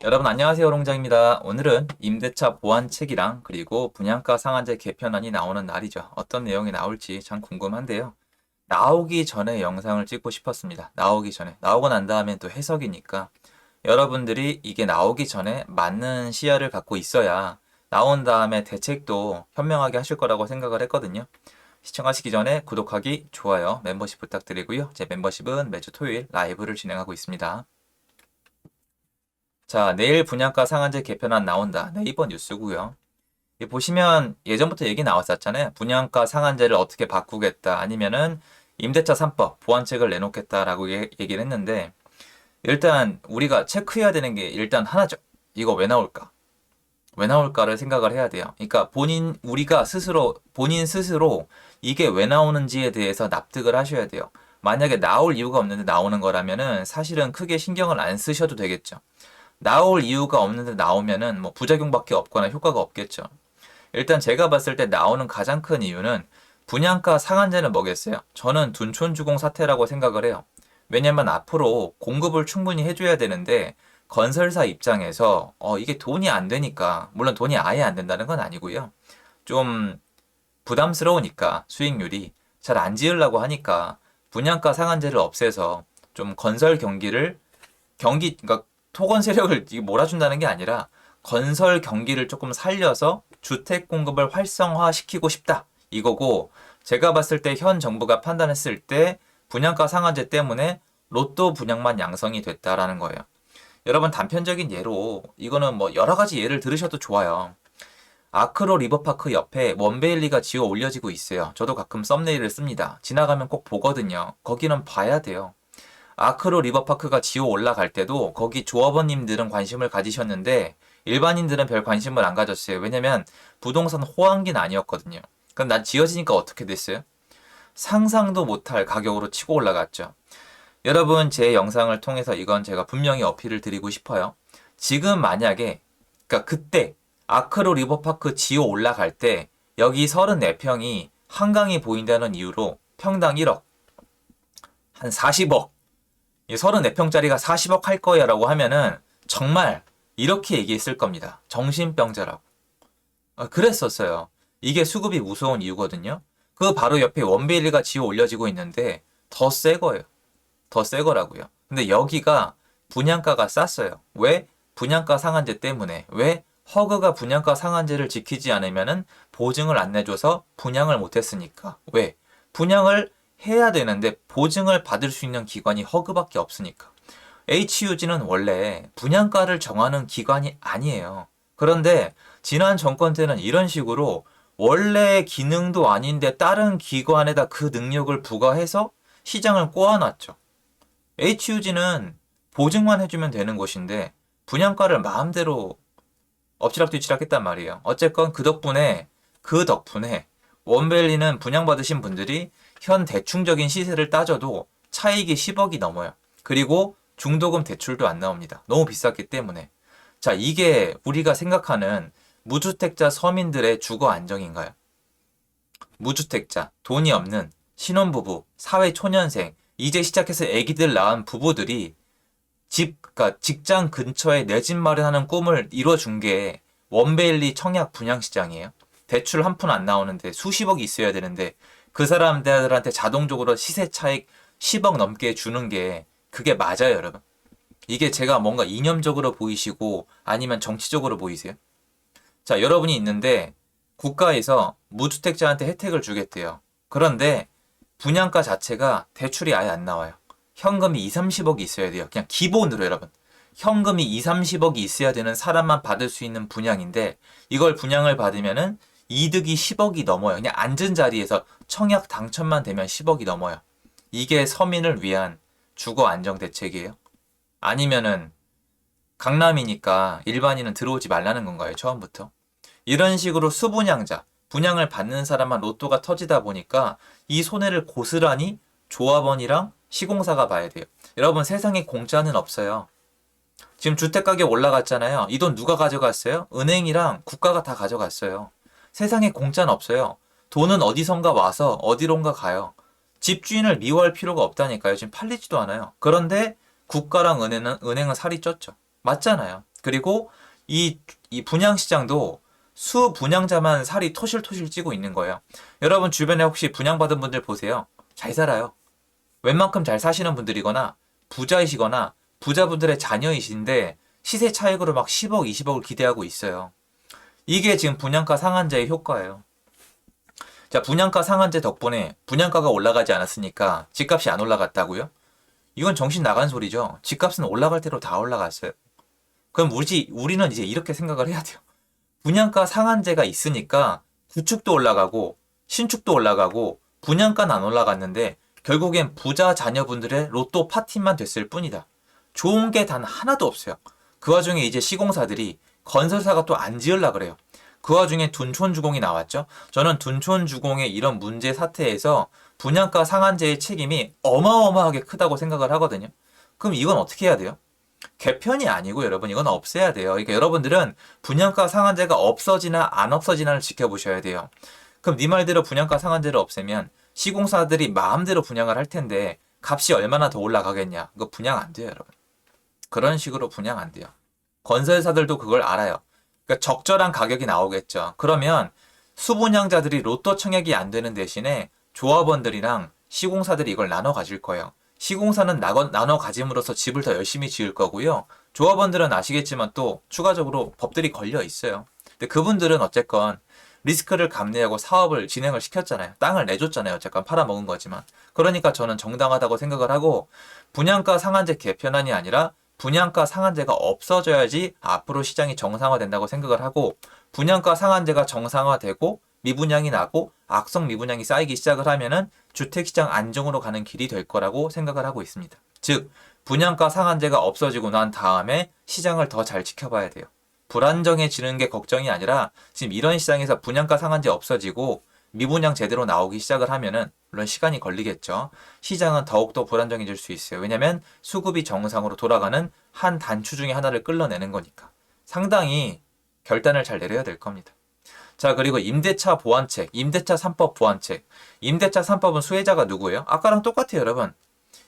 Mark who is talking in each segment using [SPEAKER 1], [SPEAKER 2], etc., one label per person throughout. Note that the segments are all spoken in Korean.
[SPEAKER 1] 여러분 안녕하세요. 롱장입니다. 오늘은 임대차 보완책이랑 그리고 분양가 상한제 개편안이 나오는 날이죠. 어떤 내용이 나올지 참 궁금한데요. 나오기 전에 영상을 찍고 싶었습니다. 나오기 전에. 나오고 난 다음엔 또 해석이니까 여러분들이 이게 나오기 전에 맞는 시야를 갖고 있어야 나온 다음에 대책도 현명하게 하실 거라고 생각을 했거든요. 시청하시기 전에 구독하기, 좋아요, 멤버십 부탁드리고요. 제 멤버십은 매주 토요일 라이브를 진행하고 있습니다. 자, 내일 분양가 상한제 개편안 나온다. 네이버 뉴스고요. 보시면 예전부터 얘기 나왔었잖아요. 분양가 상한제를 어떻게 바꾸겠다. 아니면은 임대차 3법 보완책을 내놓겠다라고 얘기를 했는데 일단 우리가 체크해야 되는 게 일단 하나죠. 이거 왜 나올까? 왜 나올까를 생각을 해야 돼요. 그러니까 본인 스스로 이게 왜 나오는지에 대해서 납득을 하셔야 돼요. 만약에 나올 이유가 없는데 나오는 거라면은 사실은 크게 신경을 안 쓰셔도 되겠죠. 나올 이유가 없는데 나오면은 뭐 부작용밖에 없거나 효과가 없겠죠. 일단 제가 봤을 때 나오는 가장 큰 이유는 분양가 상한제는 뭐겠어요? 저는 둔촌주공 사태라고 생각을 해요. 왜냐면 앞으로 공급을 충분히 해줘야 되는데 건설사 입장에서 이게 돈이 안 되니까 물론 돈이 아예 안 된다는 건 아니고요. 좀 부담스러우니까 수익률이 잘 안 지으려고 하니까 분양가 상한제를 없애서 좀 건설 그러니까 토건 세력을 몰아준다는 게 아니라 건설 경기를 조금 살려서 주택 공급을 활성화시키고 싶다. 이거고 제가 봤을 때 현 정부가 판단했을 때 분양가 상한제 때문에 로또 분양만 양성이 됐다라는 거예요. 여러분 단편적인 예로 이거는 뭐 여러 가지 예를 들으셔도 좋아요. 아크로 리버파크 옆에 원베일리가 지어 올려지고 있어요. 저도 가끔 썸네일을 씁니다. 지나가면 꼭 보거든요. 거기는 봐야 돼요. 아크로 리버파크가 지어 올라갈 때도 거기 조합원님들은 관심을 가지셨는데 일반인들은 별 관심을 안 가졌어요. 왜냐면 부동산 호황기는 아니었거든요. 그럼 난 지어지니까 어떻게 됐어요? 상상도 못할 가격으로 치고 올라갔죠. 여러분 제 영상을 통해서 이건 제가 분명히 어필을 드리고 싶어요. 지금 만약에 그러니까 그때 아크로 리버파크 지어 올라갈 때 여기 34평이 한강이 보인다는 이유로 평당 1억 한 40억 이 34평짜리가 40억 할 거야 라고 하면은 정말 이렇게 얘기했을 겁니다. 정신병자라고. 그랬었어요. 이게 수급이 무서운 이유거든요. 그 바로 옆에 원베일리가 지어 올려지고 있는데 더 새 거예요. 더 새 거라고요. 근데 여기가 분양가가 쌌어요. 왜? 분양가 상한제 때문에. 왜? 허그가 분양가 상한제를 지키지 않으면은 보증을 안 내줘서 분양을 못했으니까. 왜? 분양을 해야 되는데 보증을 받을 수 있는 기관이 허그밖에 없으니까. HUG는 원래 분양가를 정하는 기관이 아니에요. 그런데 지난 정권 때는 이런 식으로 원래 기능도 아닌데 다른 기관에다 그 능력을 부과해서 시장을 꼬아놨죠. HUG는 보증만 해주면 되는 곳인데 분양가를 마음대로 엎치락뒤치락 했단 말이에요. 어쨌건 그 덕분에 원밸리는 분양받으신 분들이 현 대충적인 시세를 따져도 차익이 10억이 넘어요. 그리고 중도금 대출도 안 나옵니다. 너무 비쌌기 때문에. 자, 이게 우리가 생각하는 무주택자 서민들의 주거 안정인가요? 무주택자, 돈이 없는 신혼부부, 사회초년생, 이제 시작해서 아기들 낳은 부부들이 그러니까 직장 근처에 내 집 마련하는 꿈을 이뤄준 게 원베일리 청약 분양시장이에요. 대출 한 푼 안 나오는데 수십억이 있어야 되는데 그 사람들한테 자동적으로 시세 차익 10억 넘게 주는 게 그게 맞아요, 여러분. 이게 제가 뭔가 이념적으로 보이시고 아니면 정치적으로 보이세요? 자, 여러분이 있는데 국가에서 무주택자한테 혜택을 주겠대요. 그런데 분양가 자체가 대출이 아예 안 나와요. 현금이 2, 30억이 있어야 돼요. 그냥 기본으로 여러분. 현금이 2, 30억이 있어야 되는 사람만 받을 수 있는 분양인데 이걸 분양을 받으면은 이득이 10억이 넘어요. 그냥 앉은 자리에서 청약 당첨만 되면 10억이 넘어요. 이게 서민을 위한 주거 안정 대책이에요? 아니면은 강남이니까 일반인은 들어오지 말라는 건가요? 처음부터? 이런 식으로 수분양자, 분양을 받는 사람만 로또가 터지다 보니까 이 손해를 고스란히 조합원이랑 시공사가 봐야 돼요. 여러분 세상에 공짜는 없어요. 지금 주택가격 올라갔잖아요. 이 돈 누가 가져갔어요? 은행이랑 국가가 다 가져갔어요. 세상에 공짜는 없어요. 돈은 어디선가 와서 어디론가 가요. 집주인을 미워할 필요가 없다니까요. 지금 팔리지도 않아요. 그런데 국가랑 은행은 살이 쪘죠. 맞잖아요. 그리고 이 분양시장도 수분양자만 살이 토실토실 찌고 있는 거예요. 여러분 주변에 혹시 분양받은 분들 보세요. 잘 살아요. 웬만큼 잘 사시는 분들이거나 부자이시거나 부자분들의 자녀이신데 시세 차익으로 막 10억, 20억을 기대하고 있어요. 이게 지금 분양가 상한제의 효과예요. 자, 분양가 상한제 덕분에 분양가가 올라가지 않았으니까 집값이 안 올라갔다고요? 이건 정신 나간 소리죠. 집값은 올라갈 대로 다 올라갔어요. 그럼 우리는 이제 이렇게 생각을 해야 돼요. 분양가 상한제가 있으니까 구축도 올라가고 신축도 올라가고 분양가는 안 올라갔는데 결국엔 부자 자녀분들의 로또 파티만 됐을 뿐이다. 좋은 게 단 하나도 없어요. 그 와중에 이제 시공사들이 건설사가 또 안 지으려 그래요. 그 와중에 둔촌주공이 나왔죠. 저는 둔촌주공의 이런 문제 사태에서 분양가 상한제의 책임이 어마어마하게 크다고 생각을 하거든요. 그럼 이건 어떻게 해야 돼요? 개편이 아니고 여러분 이건 없애야 돼요. 그러니까 여러분들은 분양가 상한제가 없어지나 안 없어지나를 지켜보셔야 돼요. 그럼 네 말대로 분양가 상한제를 없애면 시공사들이 마음대로 분양을 할 텐데 값이 얼마나 더 올라가겠냐? 그거 분양 안 돼요, 여러분. 그런 식으로 분양 안 돼요. 건설사들도 그걸 알아요. 그러니까 적절한 가격이 나오겠죠. 그러면 수분양자들이 로또 청약이 안 되는 대신에 조합원들이랑 시공사들이 이걸 나눠 가질 거예요. 시공사는 나눠 가짐으로써 집을 더 열심히 지을 거고요. 조합원들은 아시겠지만 또 추가적으로 법들이 걸려 있어요. 근데 그분들은 어쨌건 리스크를 감내하고 사업을 진행을 시켰잖아요. 땅을 내줬잖아요. 어쨌건 팔아먹은 거지만. 그러니까 저는 정당하다고 생각을 하고 분양가 상한제 개편안이 아니라 분양가 상한제가 없어져야지 앞으로 시장이 정상화된다고 생각을 하고 분양가 상한제가 정상화되고 미분양이 나고 악성 미분양이 쌓이기 시작을 하면은 주택시장 안정으로 가는 길이 될 거라고 생각을 하고 있습니다. 즉 분양가 상한제가 없어지고 난 다음에 시장을 더 잘 지켜봐야 돼요. 불안정해지는 게 걱정이 아니라 지금 이런 시장에서 분양가 상한제 없어지고 미분양 제대로 나오기 시작을 하면은 물론 시간이 걸리겠죠. 시장은 더욱더 불안정해질 수 있어요. 왜냐면 수급이 정상으로 돌아가는 한 단추 중에 하나를 끌어내는 거니까. 상당히 결단을 잘 내려야 될 겁니다. 자, 그리고 임대차 보완책, 임대차 3법 보완책. 임대차 3법은 수혜자가 누구예요? 아까랑 똑같아요, 여러분.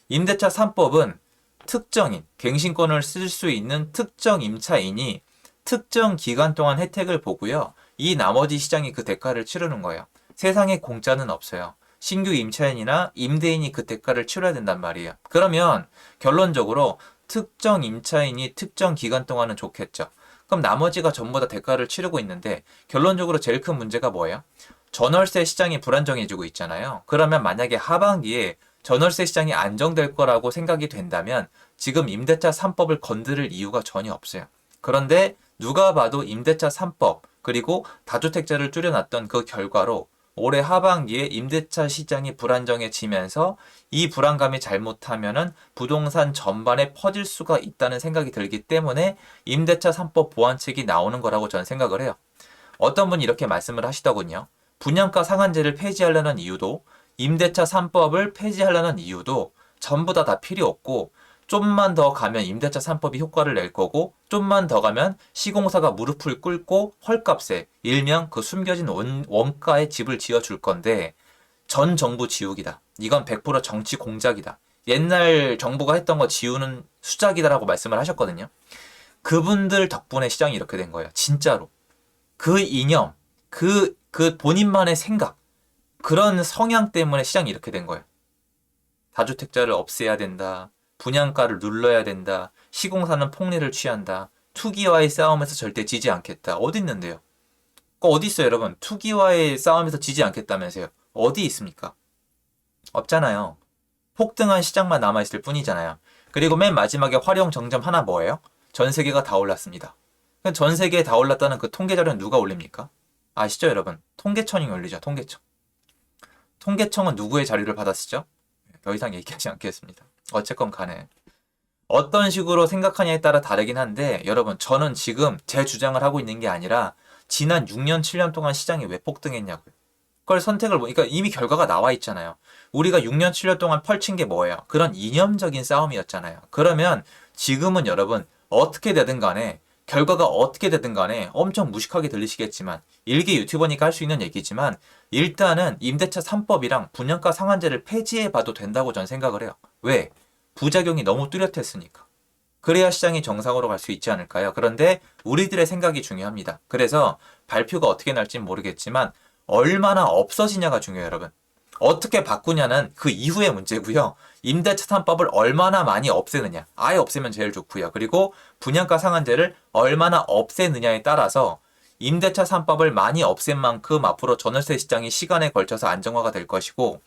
[SPEAKER 1] 임대차 3법은 특정인, 갱신권을 쓸 수 있는 특정 임차인이 특정 기간 동안 혜택을 보고요. 이 나머지 시장이 그 대가를 치르는 거예요. 세상에 공짜는 없어요. 신규 임차인이나 임대인이 그 대가를 치러야 된단 말이에요. 그러면 결론적으로 특정 임차인이 특정 기간 동안은 좋겠죠. 그럼 나머지가 전부 다 대가를 치르고 있는데 결론적으로 제일 큰 문제가 뭐예요? 전월세 시장이 불안정해지고 있잖아요. 그러면 만약에 하반기에 전월세 시장이 안정될 거라고 생각이 된다면 지금 임대차 3법을 건드릴 이유가 전혀 없어요. 그런데 누가 봐도 임대차 3법 그리고 다주택자를 줄여놨던 그 결과로 올해 하반기에 임대차 시장이 불안정해지면서 이 불안감이 잘못하면은 부동산 전반에 퍼질 수가 있다는 생각이 들기 때문에 임대차 3법 보완책이 나오는 거라고 저는 생각을 해요. 어떤 분이 이렇게 말씀을 하시더군요. 분양가 상한제를 폐지하려는 이유도 임대차 3법을 폐지하려는 이유도 전부 다 필요 없고 좀만 더 가면 임대차 3법이 효과를 낼 거고 좀만 더 가면 시공사가 무릎을 꿇고 헐값에 일명 그 숨겨진 원가에 집을 지어줄 건데 전 정부 지우기다. 이건 100% 정치 공작이다. 옛날 정부가 했던 거 지우는 수작이다라고 말씀을 하셨거든요. 그분들 덕분에 시장이 이렇게 된 거예요. 진짜로. 그 이념, 그 본인만의 생각, 그런 성향 때문에 시장이 이렇게 된 거예요. 다주택자를 없애야 된다. 분양가를 눌러야 된다. 시공사는 폭리를 취한다. 투기와의 싸움에서 절대 지지 않겠다. 어디 있는데요? 어디 있어요, 여러분? 투기와의 싸움에서 지지 않겠다면서요. 어디 있습니까? 없잖아요. 폭등한 시장만 남아있을 뿐이잖아요. 그리고 맨 마지막에 활용 정점 하나 뭐예요? 전 세계가 다 올랐습니다. 전 세계에 다 올랐다는 그 통계 자료는 누가 올립니까? 아시죠, 여러분? 통계청이 올리죠, 통계청. 통계청은 누구의 자료를 받았시죠? 더 이상 얘기하지 않겠습니다. 어쨌건 간에 어떤 식으로 생각하냐에 따라 다르긴 한데 여러분 저는 지금 제 주장을 하고 있는 게 아니라 지난 6년 7년 동안 시장이 왜 폭등했냐고요. 그걸 선택을 보니까 이미 결과가 나와 있잖아요. 우리가 6년 7년 동안 펼친 게 뭐예요? 그런 이념적인 싸움이었잖아요. 그러면 지금은 여러분 어떻게 되든 간에 결과가 어떻게 되든 간에 엄청 무식하게 들리시겠지만 일개 유튜버니까 할 수 있는 얘기지만 일단은 임대차 3법이랑 분양가 상한제를 폐지해 봐도 된다고 전 생각을 해요. 왜? 부작용이 너무 뚜렷했으니까. 그래야 시장이 정상으로 갈 수 있지 않을까요? 그런데 우리들의 생각이 중요합니다. 그래서 발표가 어떻게 날지는 모르겠지만 얼마나 없어지냐가 중요해요, 여러분. 어떻게 바꾸냐는 그 이후의 문제고요. 임대차 3법을 얼마나 많이 없애느냐. 아예 없애면 제일 좋고요. 그리고 분양가 상한제를 얼마나 없애느냐에 따라서 임대차 3법을 많이 없앤 만큼 앞으로 전월세 시장이 시간에 걸쳐서 안정화가 될 것이고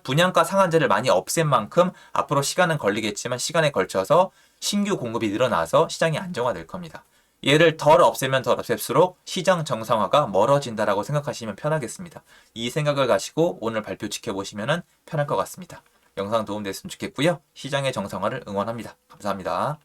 [SPEAKER 1] 분양가 상한제를 많이 없앤 만큼 앞으로 시간은 걸리겠지만 시간에 걸쳐서 신규 공급이 늘어나서 시장이 안정화될 겁니다. 얘를 덜 없애면 덜 없앨수록 시장 정상화가 멀어진다라고 생각하시면 편하겠습니다. 이 생각을 가지고 오늘 발표 지켜보시면 편할 것 같습니다. 영상 도움됐으면 좋겠고요. 시장의 정상화를 응원합니다. 감사합니다.